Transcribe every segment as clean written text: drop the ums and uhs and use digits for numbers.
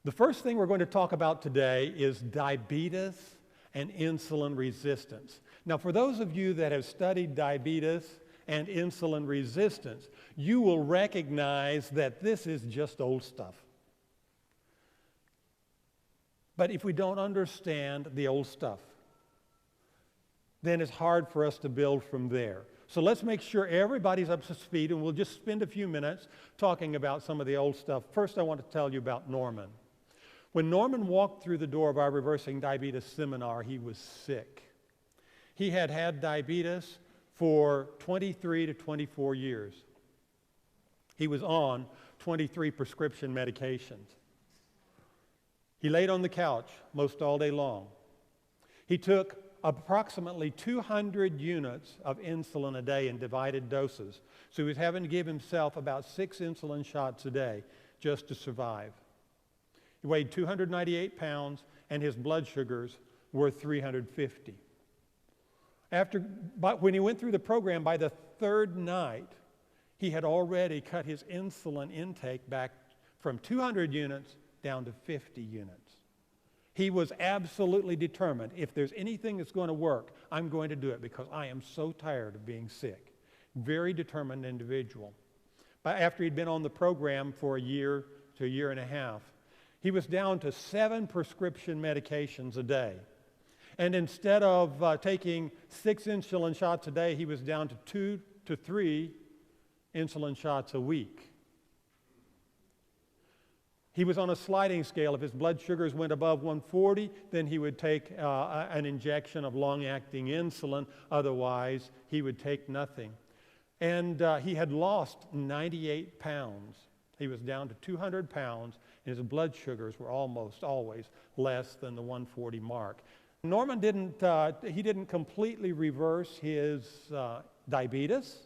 The first thing we're going to talk about today is diabetes and insulin resistance. Now, for those of you that have studied diabetes and insulin resistance, you will recognize that this is just old stuff. But if we don't understand the old stuff, then it's hard for us to build from there. So let's make sure everybody's up to speed, and we'll just spend a few minutes talking about some of the old stuff. First, I want to tell you about Norman. When Norman walked through the door of our Reversing Diabetes seminar, he was sick. He had had diabetes for 23 to 24 years. He was on 23 prescription medications. He laid on the couch most all day long. He took approximately 200 units of insulin a day in divided doses. So he was having to give himself about 6 insulin shots a day just to survive. He weighed 298 pounds, and his blood sugars were 350. When he went through the program, by the third night, he had already cut his insulin intake back from 200 units down to 50 units. He was absolutely determined, if there's anything that's going to work, I'm going to do it because I am so tired of being sick. Very determined individual. But after he'd been on the program for a year to a year and a half, he was down to 7 prescription medications a day. And instead of taking 6 insulin shots a day, he was down to 2 to 3 insulin shots a week. He was on a sliding scale. If his blood sugars went above 140, then he would take an injection of long-acting insulin. Otherwise, he would take nothing. And he had lost 98 pounds. He was down to 200 pounds, and his blood sugars were almost always less than the 140 mark. Norman didn't completely reverse his diabetes.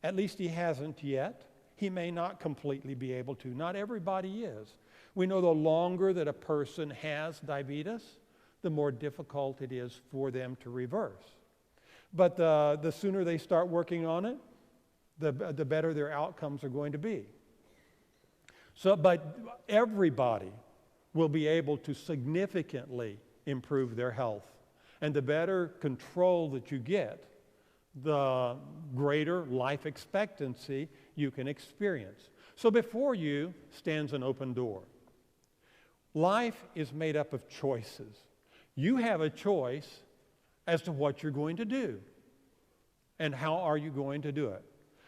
At least he hasn't yet. He may not completely be able to. Not everybody is. We know the longer that a person has diabetes, the more difficult it is for them to reverse. But the sooner they start working on it, the better their outcomes are going to be. But everybody will be able to significantly improve their health. And the better control that you get, the greater life expectancy you can experience. So before you stands an open door. Life is made up of choices. You have a choice as to what you're going to do and how are you going to do it.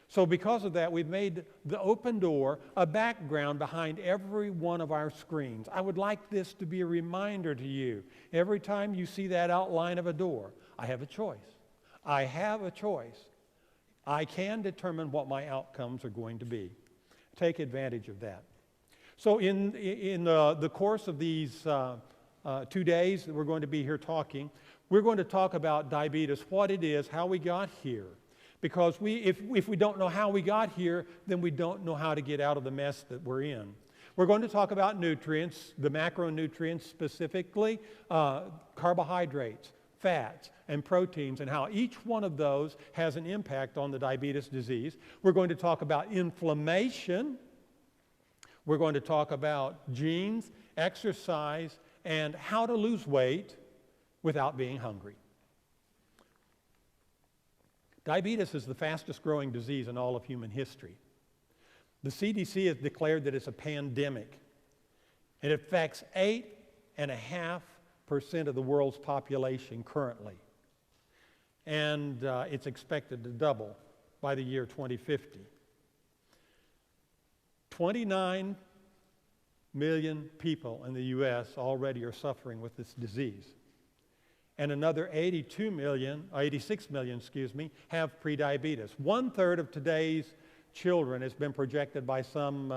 So because of that, we've made the open door a background behind every one of our screens. I would like this to be a reminder to you. Every time you see that outline of a door, I have a choice. I have a choice. I can determine what my outcomes are going to be. Take advantage of that. So in the course of these 2 days that we're going to be here talking, we're going to talk about diabetes, what it is, how we got here. Because if we don't know how we got here, then we don't know how to get out of the mess that we're in. We're going to talk about nutrients, the macronutrients specifically, carbohydrates, fats, and proteins, and how each one of those has an impact on the diabetes disease. We're going to talk about inflammation. We're going to talk about genes, exercise, and how to lose weight without being hungry. Diabetes is the fastest growing disease in all of human history. The CDC has declared that it's a pandemic. It affects 8.5% of the world's population currently. And it's expected to double by the year 2050. 29 million people in the U.S. already are suffering with this disease. And another 86 million, have prediabetes. 1/3 of today's children, has been projected by some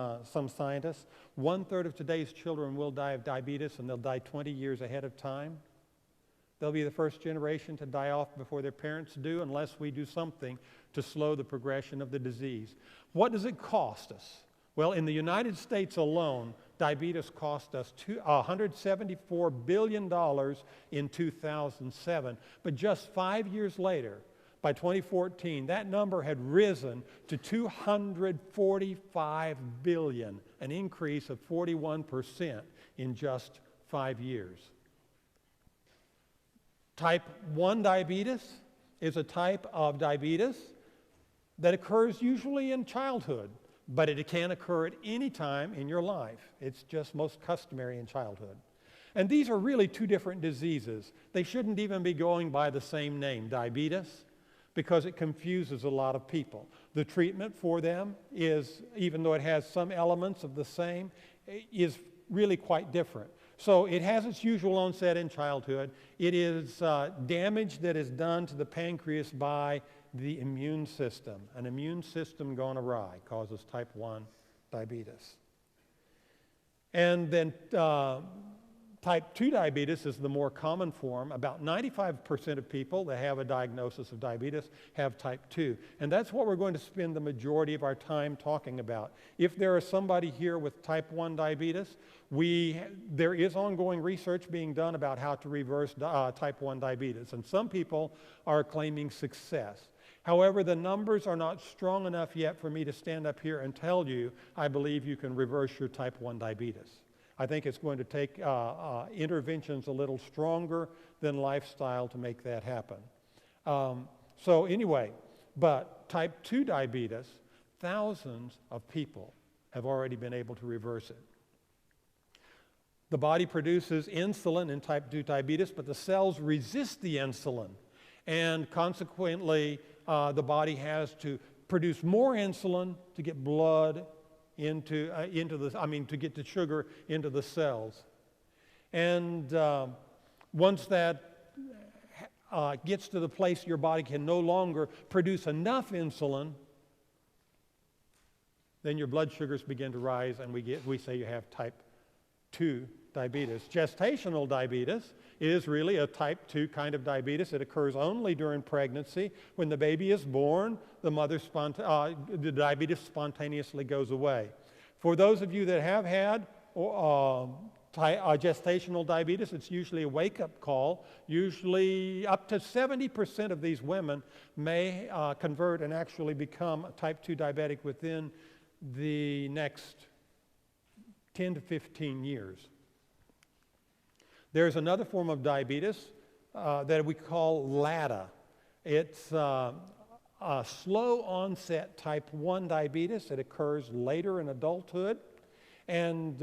scientists, 1/3 of today's children will die of diabetes, and they'll die 20 years ahead of time. They'll be the first generation to die off before their parents do, unless we do something to slow the progression of the disease. What does it cost us? Well, in the United States alone, diabetes cost us $174 billion in 2007. But just 5 years later, by 2014, that number had risen to $245 billion. an increase of 41% in just 5 years. Type 1 diabetes is a type of diabetes that occurs usually in childhood, but it can occur at any time in your life. It's just most customary in childhood. And these are really two different diseases. They shouldn't even be going by the same name, diabetes, because it confuses a lot of people. The treatment for them is, even though it has some elements of the same, is really quite different. So it has its usual onset in childhood. It is damage that is done to the pancreas by the immune system. An immune system gone awry causes type 1 diabetes. And then type 2 diabetes is the more common form. About 95% of people that have a diagnosis of diabetes have type 2. And that's what we're going to spend the majority of our time talking about. If there is somebody here with type 1 diabetes, there is ongoing research being done about how to reverse type 1 diabetes. And some people are claiming success. However, the numbers are not strong enough yet for me to stand up here and tell you, I believe you can reverse your type 1 diabetes. I think it's going to take interventions a little stronger than lifestyle to make that happen. So anyway, but type 2 diabetes, thousands of people have already been able to reverse it. The body produces insulin in type 2 diabetes, but the cells resist the insulin. And consequently, the body has to produce more insulin to get blood to get the sugar into the cells. And once that gets to the place your body can no longer produce enough insulin, then your blood sugars begin to rise, and we say you have type 2 diabetes. Gestational diabetes is really a type 2 kind of diabetes. It occurs only during pregnancy. When the baby is born, the diabetes spontaneously goes away. For those of you that have had gestational diabetes, it's usually a wake-up call. Usually up to 70% of these women may convert and actually become a type 2 diabetic within the next 10 to 15 years. There's another form of diabetes that we call LADA. It's a slow onset type 1 diabetes. It occurs later in adulthood, and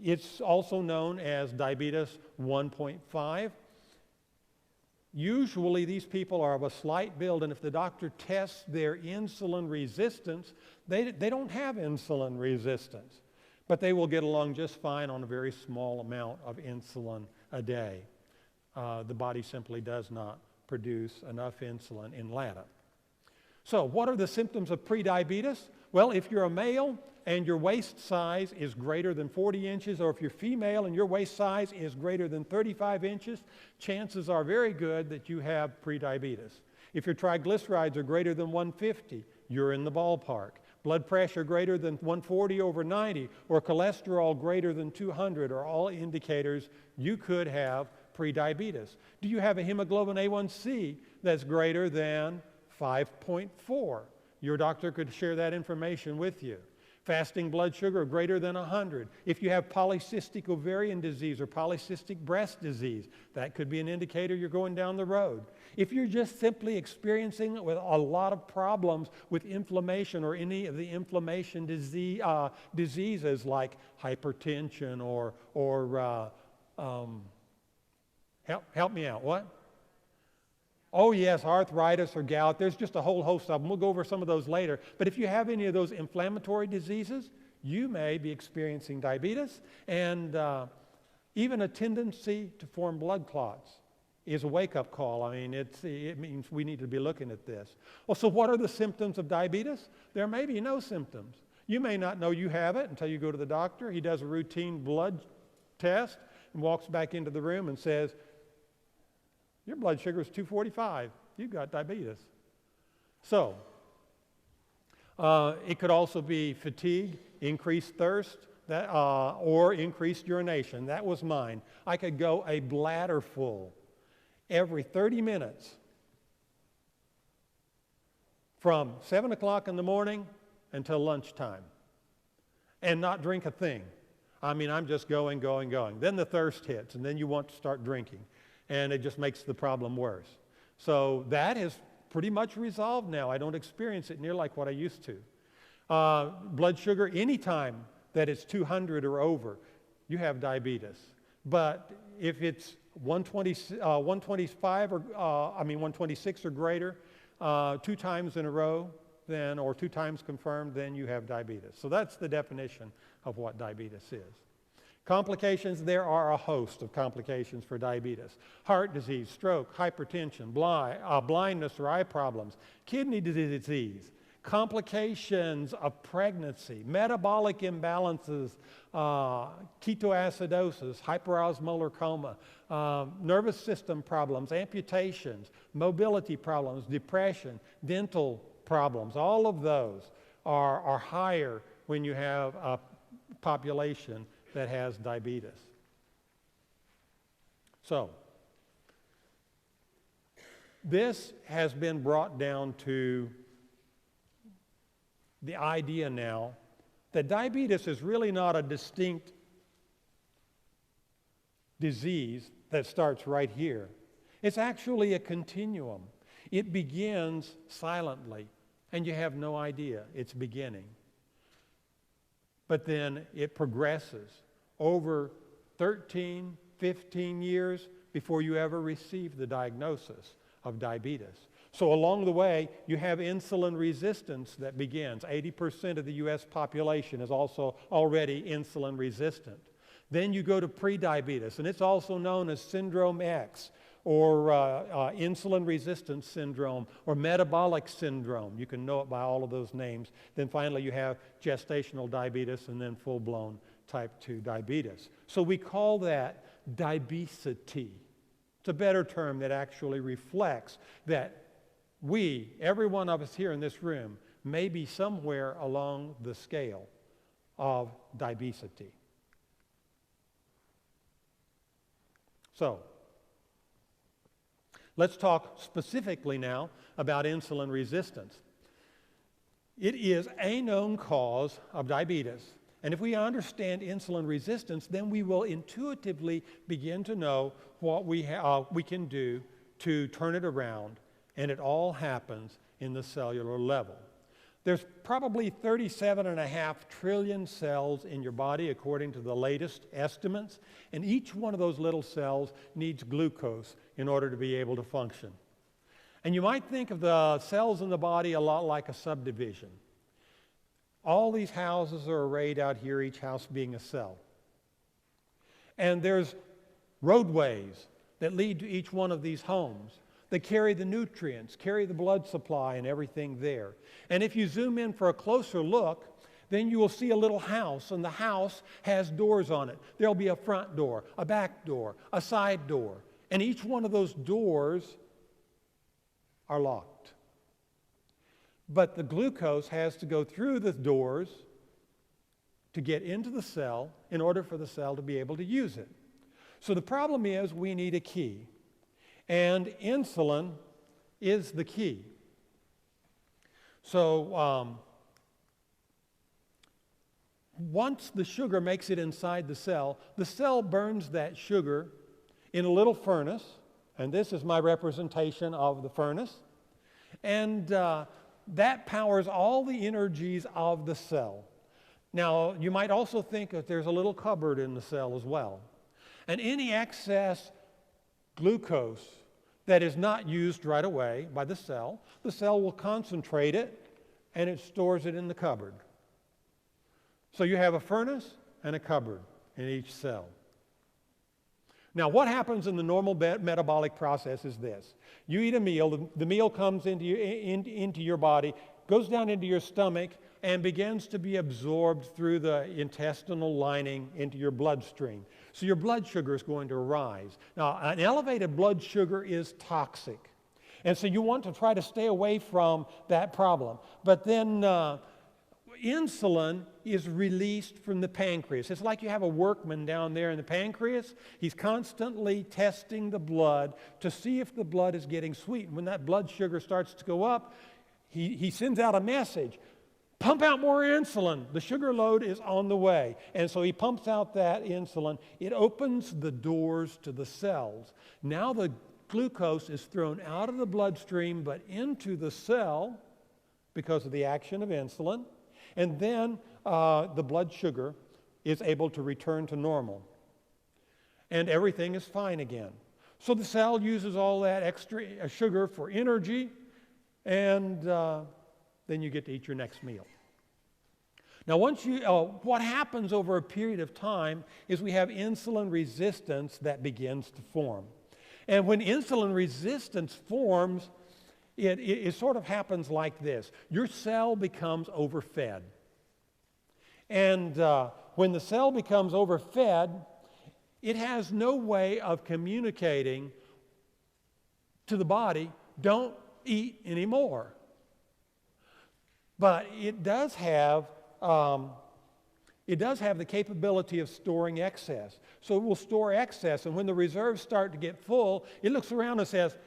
it's also known as diabetes 1.5. Usually these people are of a slight build, and if the doctor tests their insulin resistance, they don't have insulin resistance. But they will get along just fine on a very small amount of insulin a day. The body simply does not produce enough insulin in LADA. So what are the symptoms of prediabetes? Well, if you're a male and your waist size is greater than 40 inches, or if you're female and your waist size is greater than 35 inches, chances are very good that you have prediabetes. If your triglycerides are greater than 150, you're in the ballpark. Blood pressure greater than 140/90, or cholesterol greater than 200 are all indicators you could have prediabetes. Do you have a hemoglobin A1C that's greater than 5.4? Your doctor could share that information with you. Fasting blood sugar greater than 100. If you have polycystic ovarian disease or polycystic breast disease, that could be an indicator you're going down the road. If you're just simply experiencing with a lot of problems with inflammation or any of the inflammation diseases like hypertension or help me out, what? Oh yes, arthritis or gout. There's just a whole host of them. We'll go over some of those later. But if you have any of those inflammatory diseases, you may be experiencing diabetes, and even a tendency to form blood clots is a wake-up call. I mean, it means we need to be looking at this. Well, so what are the symptoms of diabetes? There may be no symptoms. You may not know you have it until you go to the doctor. He does a routine blood test and walks back into the room and says, your blood sugar is 245. You've got diabetes. So, it could also be fatigue, increased thirst, or increased urination. That was mine. I could go a bladder full every 30 minutes from 7 o'clock in the morning until lunchtime. and not drink a thing. I mean, I'm just going. Then the thirst hits, and then you want to start drinking, and it just makes the problem worse. So that is pretty much resolved now. I don't experience it near like what I used to. Blood sugar, anytime that it's 200 or over, you have diabetes. But if it's 125 or 126 or greater, 2 times in a row, then, or 2 times confirmed, then you have diabetes. So that's the definition of what diabetes is. Complications, there are a host of complications for diabetes. Heart disease, stroke, hypertension, blindness or eye problems, kidney disease, complications of pregnancy, metabolic imbalances, ketoacidosis, hyperosmolar coma, nervous system problems, amputations, mobility problems, depression, dental problems. All of those are higher when you have a population that has diabetes. So, this has been brought down to the idea now that diabetes is really not a distinct disease that starts right here. It's actually a continuum. It begins silently, and you have no idea it's beginning. But then it progresses over 13, 15 years before you ever receive the diagnosis of diabetes. So along the way, you have insulin resistance that begins. 80% of the U.S. population is also already insulin resistant. Then you go to prediabetes, and it's also known as Syndrome X, or insulin resistance syndrome, or metabolic syndrome. You can know it by all of those names. Then finally you have gestational diabetes, and then full-blown type 2 diabetes. So we call that diabesity. It's a better term that actually reflects that we, every one of us here in this room, may be somewhere along the scale of diabesity. So, let's talk specifically now about insulin resistance. It is a known cause of diabetes. And if we understand insulin resistance, then we will intuitively begin to know what we can do to turn it around. And it all happens in the cellular level. There's probably 37.5 trillion cells in your body according to the latest estimates, and each one of those little cells needs glucose in order to be able to function. And you might think of the cells in the body a lot like a subdivision. All these houses are arrayed out here, each house being a cell. And there's roadways that lead to each one of these homes. They carry the nutrients, carry the blood supply and everything there. And if you zoom in for a closer look, then you will see a little house, and the house has doors on it. There'll be a front door, a back door, a side door. And each one of those doors are locked. But the glucose has to go through the doors to get into the cell in order for the cell to be able to use it. So the problem is we need a key. And insulin is the key. So once the sugar makes it inside the cell burns that sugar in a little furnace, and this is my representation of the furnace, and that powers all the energies of the cell. Now, you might also think that there's a little cupboard in the cell as well. And any excess glucose that is not used right away by the cell will concentrate it, and it stores it in the cupboard. So you have a furnace and a cupboard in each cell. Now, what happens in the normal metabolic process is this. You eat a meal, the meal comes into your body, goes down into your stomach, and begins to be absorbed through the intestinal lining into your bloodstream. So your blood sugar is going to rise. Now, an elevated blood sugar is toxic. And so you want to try to stay away from that problem. But then insulin is released from the pancreas. It's like you have a workman down there in the pancreas. He's constantly testing the blood to see if the blood is getting sweet. And when that blood sugar starts to go up, he sends out a message. Pump out more insulin. The sugar load is on the way. And so he pumps out that insulin. It opens the doors to the cells. Now the glucose is thrown out of the bloodstream but into the cell because of the action of insulin. And then the blood sugar is able to return to normal. And everything is fine again. So the cell uses all that extra sugar for energy, and then you get to eat your next meal. Now, what happens over a period of time is we have insulin resistance that begins to form. And when insulin resistance forms, it sort of happens like this. Your cell becomes overfed. And when the cell becomes overfed, it has no way of communicating to the body, don't eat anymore. But it does have the capability of storing excess. So it will store excess, and when the reserves start to get full, it looks around and says,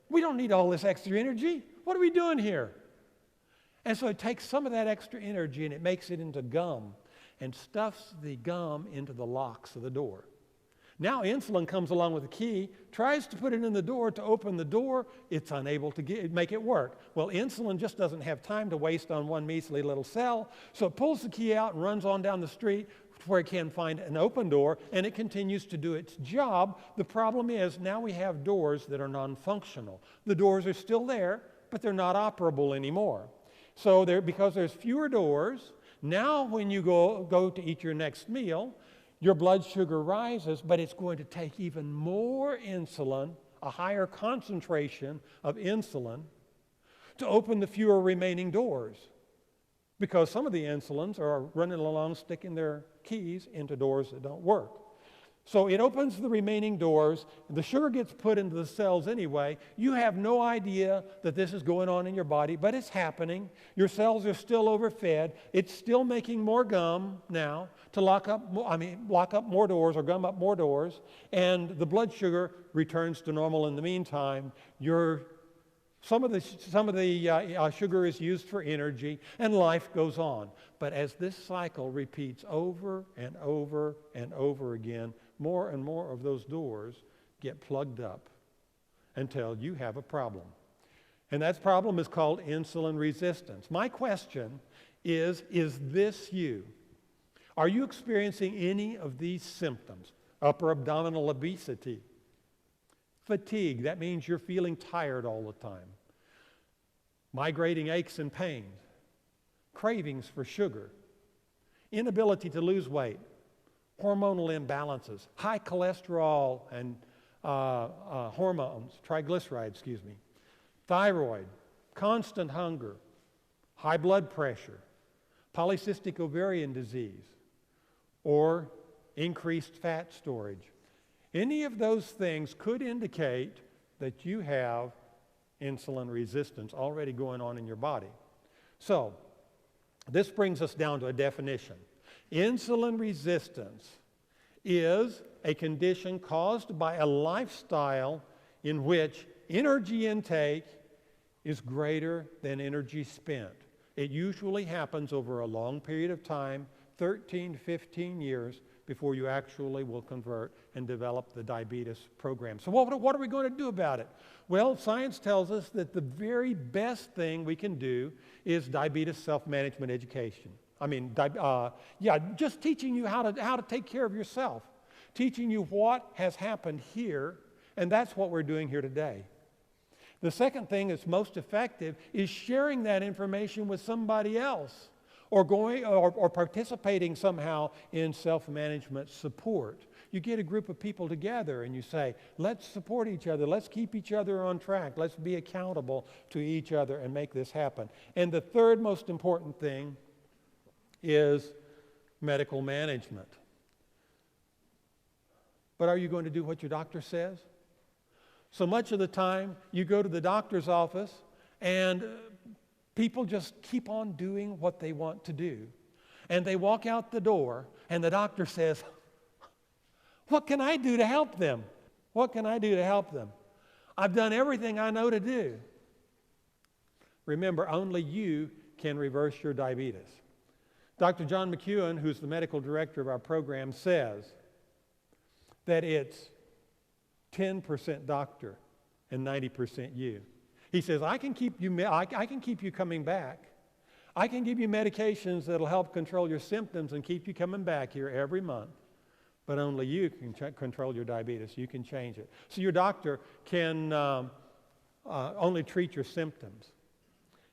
we don't need all this extra energy. What are we doing here? And so it takes some of that extra energy and it makes it into gum and stuffs the gum into the locks of the door. Now insulin comes along with a key, tries to put it in the door to open the door. It's unable to make it work. Well, insulin just doesn't have time to waste on one measly little cell, so it pulls the key out and runs on down the street where it can find an open door, and it continues to do its job. The problem is now we have doors that are non-functional. The doors are still there, but they're not operable anymore. So because there's fewer doors, now when you go to eat your next meal, your blood sugar rises, but it's going to take even more insulin, a higher concentration of insulin, to open the fewer remaining doors. Because some of the insulins are running along, sticking their keys into doors that don't work. So it opens the remaining doors, the sugar gets put into the cells anyway. You have no idea that this is going on in your body, but it's happening. Your cells are still overfed. It's still making more gum now to lock up more doors or gum up more doors, and the blood sugar returns to normal in the meantime. Some of the sugar is used for energy, and life goes on. But as this cycle repeats over and over and over again, more and more of those doors get plugged up until you have a problem. And that problem is called insulin resistance. My question is this you? Are you experiencing any of these symptoms? Upper abdominal obesity, fatigue, that means you're feeling tired all the time, migrating aches and pains, cravings for sugar, inability to lose weight, hormonal imbalances, high cholesterol and hormones, triglycerides, thyroid, constant hunger, high blood pressure, polycystic ovarian disease, or increased fat storage. Any of those things could indicate that you have insulin resistance already going on in your body. So, this brings us down to a definition. Insulin resistance is a condition caused by a lifestyle in which energy intake is greater than energy spent. It usually happens over a long period of time, 13 to 15 years, before you actually will convert and develop the diabetes program. So what are we going to do about it? Well, science tells us that the very best thing we can do is diabetes self-management education. Just teaching you how to take care of yourself, teaching you what has happened here, and that's what we're doing here today. The second thing that's most effective is sharing that information with somebody else, or participating somehow in self-management support. You get a group of people together and you say, let's support each other, let's keep each other on track, let's be accountable to each other and make this happen. And the third most important thing is medical management. But are you going to do what your doctor says? So much of the time you go to the doctor's office and people just keep on doing what they want to do. And they walk out the door and the doctor says, what can I do to help them? What can I do to help them? I've done everything I know to do. Remember, only you can reverse your diabetes. Dr. John McEwen, who's the medical director of our program, says that it's 10% doctor and 90% you. He says, I can keep you coming back. I can give you medications that'll help control your symptoms and keep you coming back here every month. But only you can control your diabetes. You can change it. So your doctor can only treat your symptoms.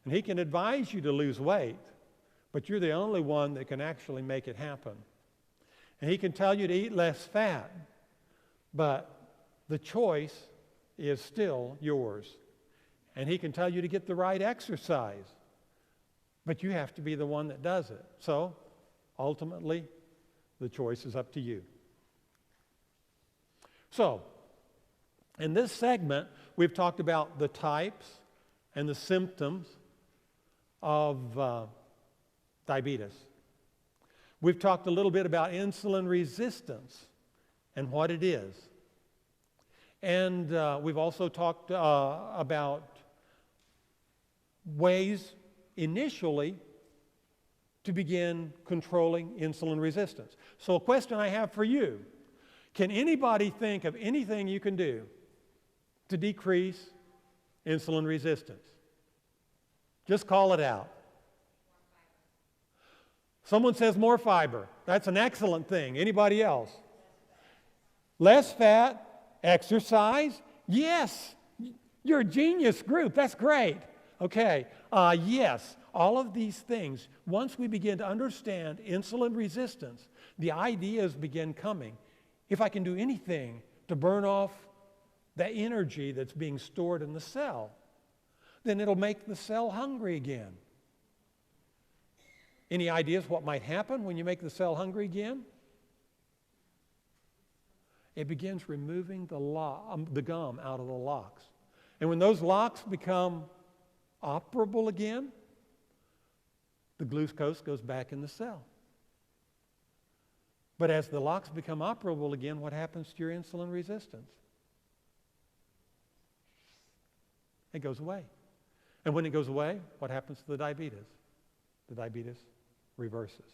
And he can advise you to lose weight, but you're the only one that can actually make it happen. And he can tell you to eat less fat, but the choice is still yours. And he can tell you to get the right exercise, but you have to be the one that does it. So, ultimately, the choice is up to you. So, in this segment, we've talked about the types and the symptoms of diabetes. We've talked a little bit about insulin resistance and what it is. And we've also talked about ways initially to begin controlling insulin resistance. So a question I have for you, can anybody think of anything you can do to decrease insulin resistance? Just call it out. Someone says more fiber. That's an excellent thing. Anybody else? Less fat, exercise. Yes, you're a genius group. That's great. Okay, yes, all of these things, once we begin to understand insulin resistance, the ideas begin coming. If I can do anything to burn off the energy that's being stored in the cell, then it'll make the cell hungry again. Any ideas what might happen when you make the cell hungry again? It begins removing the gum out of the locks. And when those locks become operable again, the glucose goes back in the cell. But as the locks become operable again, what happens to your insulin resistance? It goes away. And when it goes away, what happens to the diabetes? The diabetes reverses.